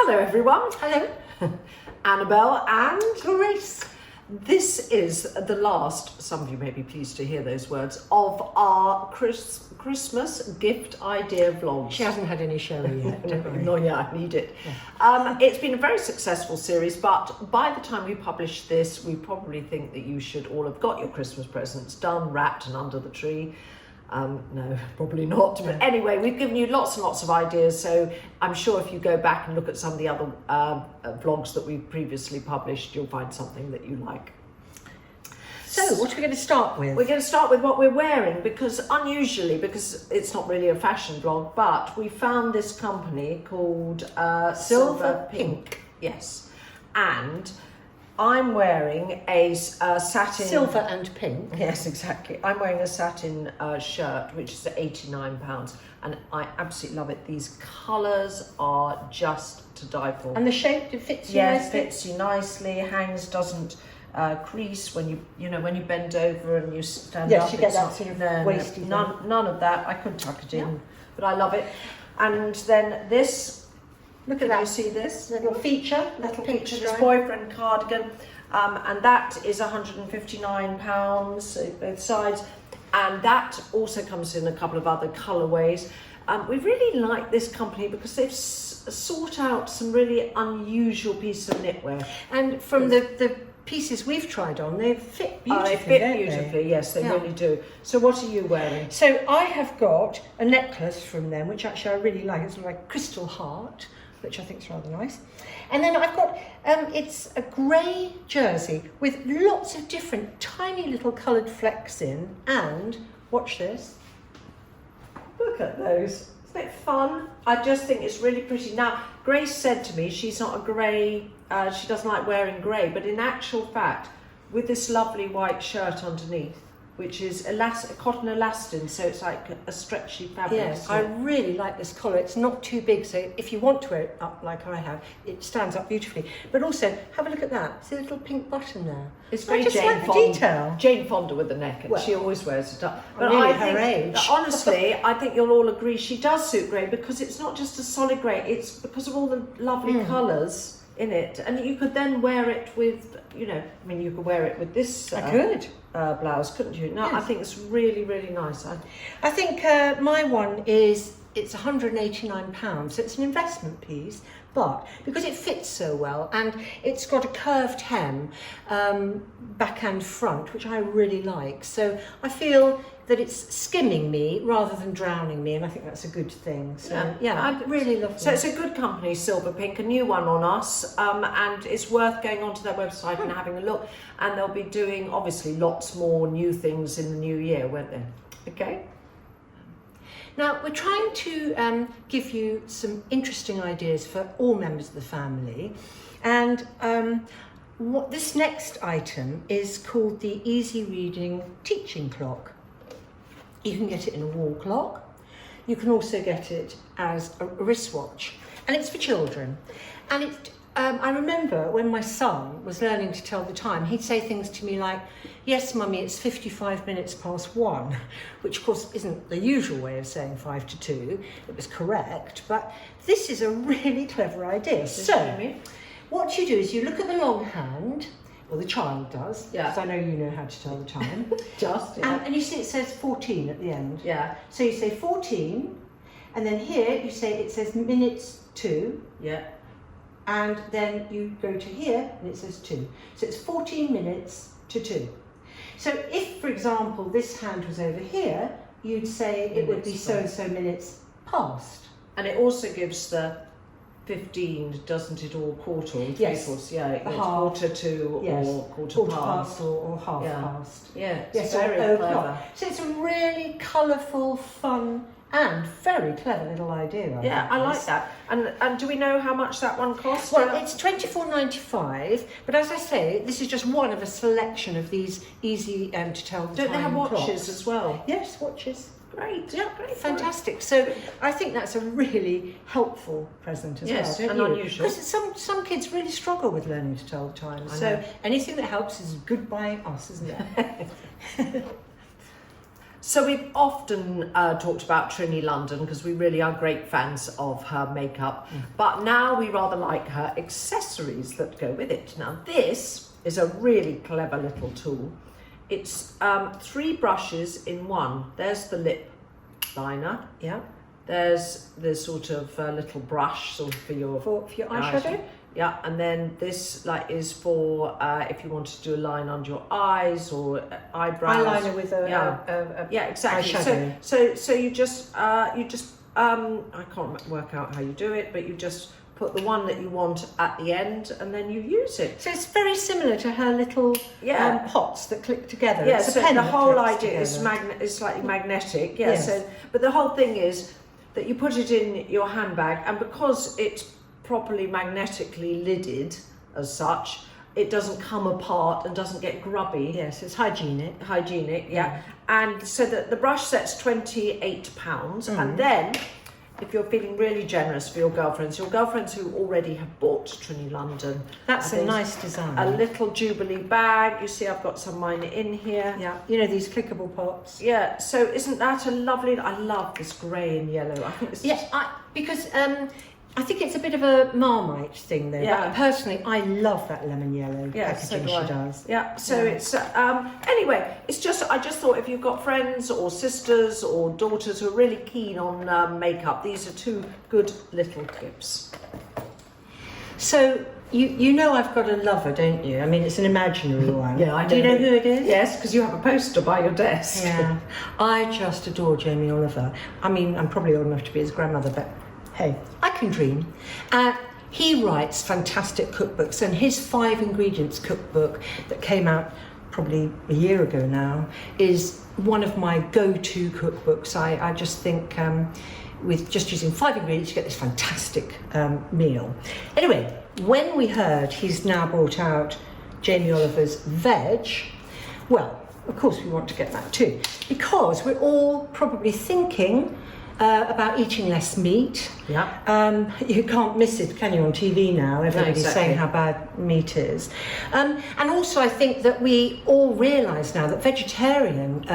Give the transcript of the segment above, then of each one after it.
Hello everyone. Hello. Annabel and Grace. this is the last, some of you may be pleased to hear those words, of our Christmas gift idea vlogs. She hasn't had any showy yet, don't worry. No, yeah, I need it. Yeah. It's been a very successful series, but by the time we publish this, we probably think that you should all have got your Christmas presents done, wrapped and under the tree. No, probably not. But anyway, we've given you lots and lots of ideas. So I'm sure if you go back and look at some of the other vlogs that we've previously published, you'll find something that you like. So what are we going to start with? We're going to start with what we're wearing because unusually, because it's not really a fashion vlog, but we found this company called Silver Pink. Yes. And I'm wearing a satin... Silver and pink. Yes, exactly. I'm wearing a satin shirt, which is £89, and I absolutely love it. These colours are just to die for. And the shape, it fits you yes, nicely? fits you nicely, hangs, doesn't crease when when you bend over and you stand up. Yes, you get that sort of waisty none of that. I could tuck it in, but I love it. And then this... Look at that. You see this? Little feature, little picture, picture. this boyfriend cardigan. And that is £159, so both sides. And that also comes in a couple of other colourways. We really like this company because they've sought out some really unusual pieces of knitwear. And from the pieces we've tried on, they fit beautifully. They fit beautifully, yes, they really do. So what are you wearing? So I have got a necklace from them, which actually I really like. It's like a crystal heart, which I think is rather nice. And then I've got, it's a grey jersey with lots of different tiny little coloured flecks in, and, watch this. Look at those. Isn't it fun? I just think it's really pretty. Now, Grace said to me she's not a grey, she doesn't like wearing grey, but in actual fact, with this lovely white shirt underneath, which is cotton elastin, so it's like a stretchy fabric. Yes, I really like this collar. It's not too big, so if you want to wear it up like I have, it stands up beautifully. But also, have a look at that. See the little pink button there? It's very Jane Fonda with the neck, and she always wears it up. But really her age. Honestly, I think you'll all agree she does suit grey because it's not just a solid grey, it's because of all the lovely colours in it. And you could then wear it with, you could wear it with this. I could. Blouse, couldn't you? No, yes. I think it's really, really nice. I think my one it's £189, so it's an investment piece, but because it fits so well and it's got a curved hem, back and front, which I really like. So I feel that it's skimming me rather than drowning me, and I think that's a good thing. So yeah, I really love it. So it's a good company, Silver Pink, a new one on us, and it's worth going onto their website and having a look. And they'll be doing obviously lots more new things in the new year, won't they? Okay. Now we're trying to give you some interesting ideas for all members of the family, and this next item is called the Easy Reading Teaching Clock. You can get it in a wall clock. You can also get it as a wristwatch, and it's for children. And I remember when my son was learning to tell the time, he'd say things to me like, "Yes, mummy, it's 55 minutes past 1," which of course isn't the usual way of saying 5 to 2. It was correct, but this is a really clever idea. So what you do is you look at the long hand. Well, the child does, because I know you know how to tell the time. And you see it says 14 at the end. Yeah. So you say 14, and then here you say it says minutes to. Yeah. And then you go to here, and it says 2. So it's 14 minutes to 2. So if, for example, this hand was over here, you'd say it would be so-and-so minutes past. And it also gives the 15, doesn't it, or quarter? Yes. Yeah, it's quarter to or quarter past. Or half past. Yeah, yes, very clever. So it's a really colourful, fun, and very clever little idea. I like that. And do we know how much that one costs? Well, it's £24.95, but as I say, this is just one of a selection of these easy to tell the time. Don't they have watches clocks as well? Yes, watches. Great. Yeah, great. Fantastic. So I think that's a really helpful present as well, don't and you? Unusual. Because some kids really struggle with learning to tell the time. So anything that helps is good by us, isn't it? So we've often talked about Trinny London because we really are great fans of her makeup, but now we rather like her accessories that go with it. Now this is a really clever little tool. It's 3 brushes in one. There's the lip liner. Yeah. There's the sort of little brush sort of for your eyeshadow. Yeah, and then this is for if you want to do a line under your eyes or eyebrows. Eyeliner with a yeah, exactly. Eyeshadow. So you just I can't work out how you do it, but you just put the one that you want at the end, and then you use it. So it's very similar to her little pots that click together. Yeah, it's so a pen the that whole clicks idea together. is slightly magnetic. Yeah. Yes. So, but the whole thing is that you put it in your handbag, and because it's properly magnetically lidded as such, it doesn't come apart and doesn't get grubby. Yes, it's hygienic. Yeah. And so the brush set's £28, and then if you're feeling really generous for your girlfriends who already have bought Trinny London. That's a nice design. A little Jubilee bag. You see I've got some mine in here. Yeah, you know, these clickable pots. Yeah, so isn't that a lovely, I love this grey and yellow. I think it's because I think it's a bit of a Marmite thing though. Yeah. But personally, I love that lemon yellow packaging she does. Yeah, so it's anyway, it's just I just thought if you've got friends or sisters or daughters who are really keen on makeup, these are 2 good little tips. So you know I've got a lover, don't you? I mean, it's an imaginary one. Yeah, I know. Do you know who it is? Yes, because you have a poster by your desk. Yeah, I just adore Jamie Oliver. I mean, I'm probably old enough to be his grandmother, but hey, I can dream. He writes fantastic cookbooks, and his 5 ingredients cookbook that came out probably a year ago now is one of my go-to cookbooks. I just think with just using 5 ingredients you get this fantastic meal. Anyway, when we heard he's now brought out Jamie Oliver's Veg, well, of course we want to get that too, because we're all probably thinking about eating less meat. Yeah. You can't miss it, can you, on TV now? Everybody's saying how bad meat is. And also I think that we all realise now that vegetarian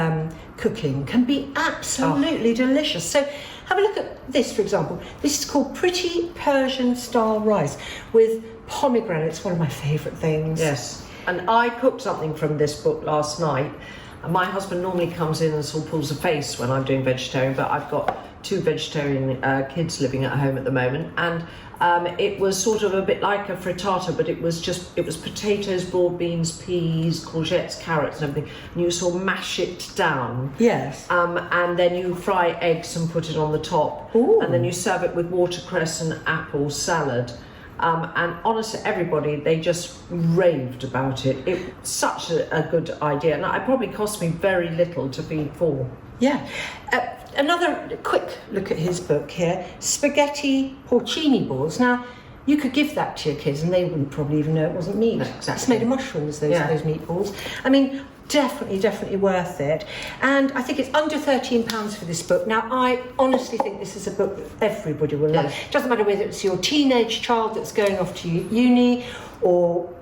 cooking can be absolutely delicious. So have a look at this, for example. This is called Pretty Persian Style Rice with pomegranates, one of my favourite things. Yes. And I cooked something from this book last night. And my husband normally comes in and sort of pulls a face when I'm doing vegetarian, but I've got 2 vegetarian kids living at home at the moment, and it was sort of a bit like a frittata, but it was potatoes, broad beans, peas, courgettes, carrots and everything, and you sort of mash it down. Yes. And then you fry eggs and put it on the top. Ooh. And then you serve it with watercress and apple salad. And honestly, everybody, they just raved about it. It's such a good idea, and it probably cost me very little to feed 4. Yeah. Another quick look at his book here, Spaghetti Porcini balls. Now, you could give that to your kids and they wouldn't probably even know it wasn't meat. No, exactly. It's made of mushrooms, those meatballs. I mean, definitely worth it. And I think it's under £13 for this book. Now, I honestly think this is a book that everybody will love. It doesn't matter whether it's your teenage child that's going off to uni, or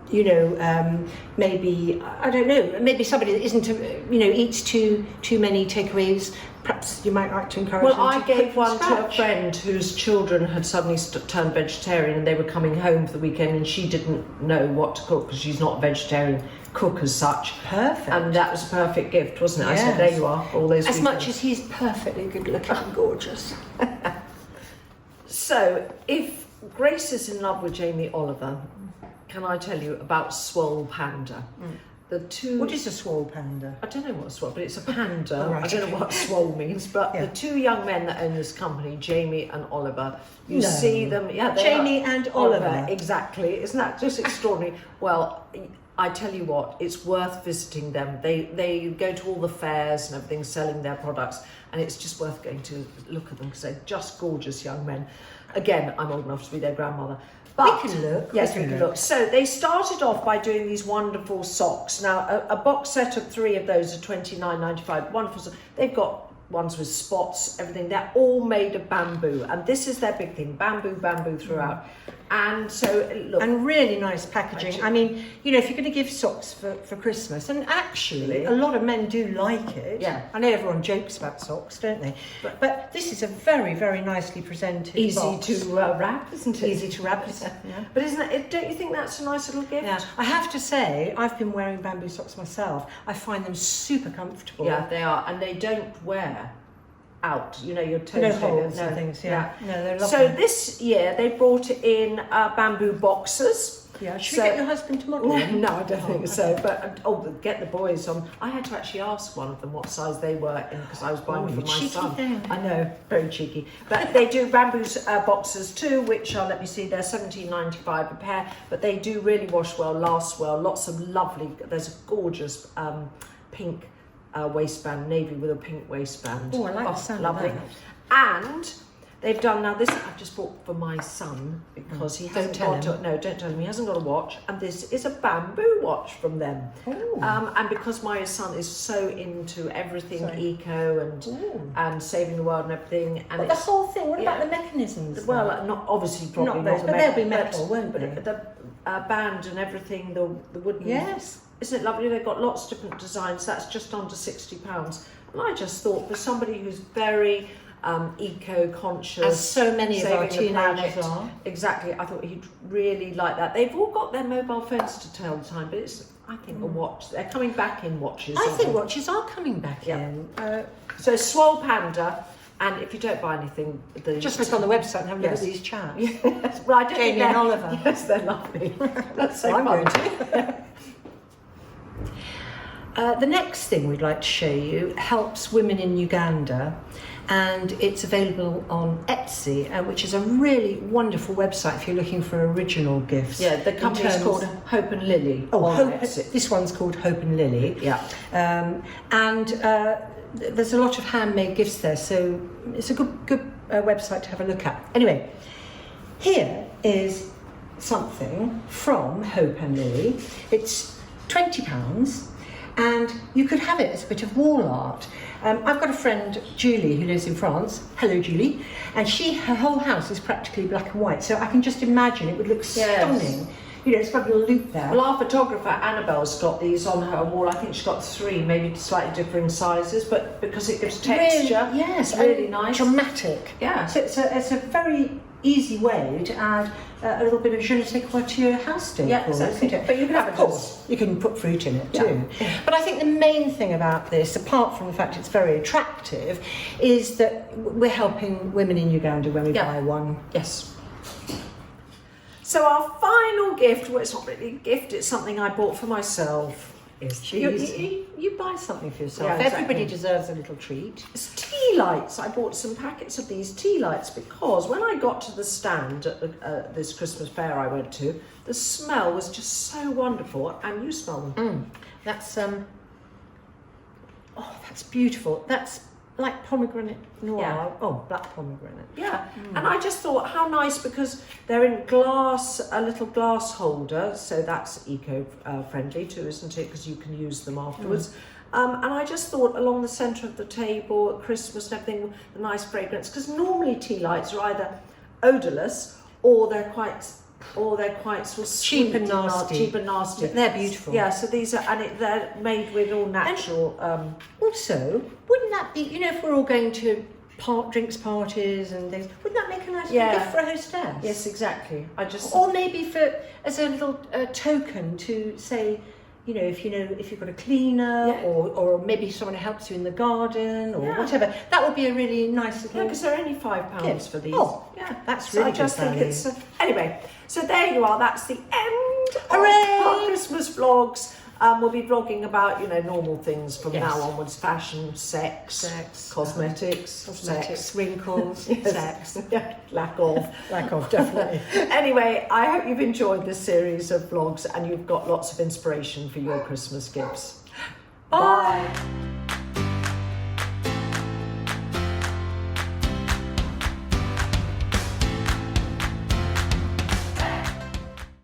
maybe, I don't know, maybe somebody that isn't, eats too many takeaways. Perhaps you might like to encourage them. Well, I to gave cook one from to a scratch. friend whose children had suddenly turned vegetarian, and they were coming home for the weekend, and she didn't know what to cook because she's not a vegetarian cook as such. Perfect. And that was a perfect gift, wasn't it? Yes. I said, there you are, all those As weekends. much as he's perfectly good looking and gorgeous. So, if Grace is in love with Jamie Oliver, can I tell you about Swole Panda? The 2... What is a Swole Panda? I don't know what swole, but it's a panda. Oh, right, I don't know what swole means, but the 2 young men that own this company, Jamie and Oliver, you see them. Yeah, Jamie and Oliver. Exactly. Isn't that just extraordinary? Well, I tell you what, it's worth visiting them. They go to all the fairs and everything, selling their products, and it's just worth going to look at them because they're just gorgeous young men. Again, I'm old enough to be their grandmother. But, we can look. Yes, we can look. So they started off by doing these wonderful socks. Now, a box set of 3 of those are $29.95. Wonderful. They've got ones with spots, everything. They're all made of bamboo, and this is their big thing: bamboo throughout. And so, look. And really nice packaging. I mean, you know, if you're going to give socks for Christmas, and actually a lot of men do like it. Yeah. I know everyone jokes about socks, don't they? But this is a very, very nicely presented Easy box. to wrap, isn't it? Easy to wrap, yeah. But isn't it? Don't you think that's a nice little gift? Yeah. I have to say, I've been wearing bamboo socks myself. I find them super comfortable. Yeah, they are, and they don't wear out. You know, your toes. No don't- holes and things. Yeah. No, they're lovely. So this year they brought in bamboo boxes. Yeah. Should we get your husband to model? No, I don't think so. But get the boys on. I had to actually ask one of them what size they were in because I was buying for my cheeky son. thing. I know, very cheeky. But they do bamboo boxes too, which are, let me see, they're $17.95 a pair. But they do really wash well, last well. Lots of lovely. There's a gorgeous pink waistband, navy with a pink waistband. Oh, I like the sound of lovely. that. And they've done now this. I've just bought for my son because he hasn't tell got. him. No, don't tell him. He hasn't got a watch, and this is a bamboo watch from them. Ooh. And because my son is so into everything eco and saving the world and everything, and But the it's, whole thing. What yeah. about the mechanisms? well, not obviously probably Not those, the but they'll be metal, metal, won't they? But the band and everything, the wooden. Yes. Isn't it lovely? They've got lots of different designs. That's just under £60. And I just thought for somebody who's very eco-conscious, As so many of our saving the planet, teenagers are. exactly. I thought he'd really like that. They've all got their mobile phones to tell the time, but it's, I think, a watch. They're coming back in watches. I aren't think they? watches are coming back Yeah. in. So Swole Panda, and if you don't buy anything, Just look on the website and have a look Yes. at these chaps. Yes, well, I don't think Jamie and they're- Oliver. Yes, they're lovely. That's so I'm fun. going to. The next thing we'd like to show you helps women in Uganda, and it's available on Etsy, which is a really wonderful website if you're looking for original gifts. Yeah, the company's called Hope and Lily. Oh, on Hope, Etsy. this one's called Hope and Lily. Yeah. And there's a lot of handmade gifts there, so it's a good website to have a look at. Anyway, here is something from Hope and Lily. It's £20, and you could have it as a bit of wall art. I've got a friend, Julie, who lives in France. Hello, Julie. And her whole house is practically black and white, so I can just imagine it would look stunning. You know, it's got a little loop there. Well, our photographer Annabel's got these on her wall. I think she's got 3, maybe slightly differing sizes, but because it gives texture, Really, yes, it's really and nice. dramatic. Yeah. So it's a very easy way to add a little bit of je ne sais quoi to your house decor. Yeah, exactly. Isn't it? But you can have of it course, you can put fruit in it too. Yeah. But I think the main thing about this, apart from the fact it's very attractive, is that we're helping women in Uganda when we buy one. Yes. So our final gift, well, it's not really a gift, it's something I bought for myself. You buy something for yourself. Yeah, exactly. Everybody deserves a little treat. It's tea lights. I bought some packets of these tea lights because when I got to the stand at this Christmas fair I went to, the smell was just so wonderful, and you smell them. That's that's beautiful. That's like pomegranate noir. Yeah. Oh, black pomegranate. Yeah, and I just thought how nice because they're in glass, a little glass holder, so that's eco-friendly too, isn't it? Because you can use them afterwards. And I just thought along the centre of the table at Christmas and everything, the nice fragrance, because normally tea lights are either odourless or they're quite sort of Cheap sweet and nasty. Cheap and nasty. They're beautiful. Yeah, so these are, they're made with all natural. Also, wouldn't that be, you know, if we're all going to drinks parties and things, wouldn't that make a nice little gift for a hostess? Yes, exactly. Or maybe as a little token to say, you know, if you've got a cleaner or maybe someone who helps you in the garden or whatever, that would be a really nice little. Yeah, because they're only £5 for these. Oh, yeah, that's so really I just good think value. it's anyway. So there you are. That's the end Hooray! of our Christmas vlogs. We'll be vlogging about normal things from now onwards: fashion, sex, cosmetics, sex. wrinkles, sex. Yeah, lack of. Lack of, definitely. Anyway, I hope you've enjoyed this series of vlogs and you've got lots of inspiration for your Christmas gifts. Bye.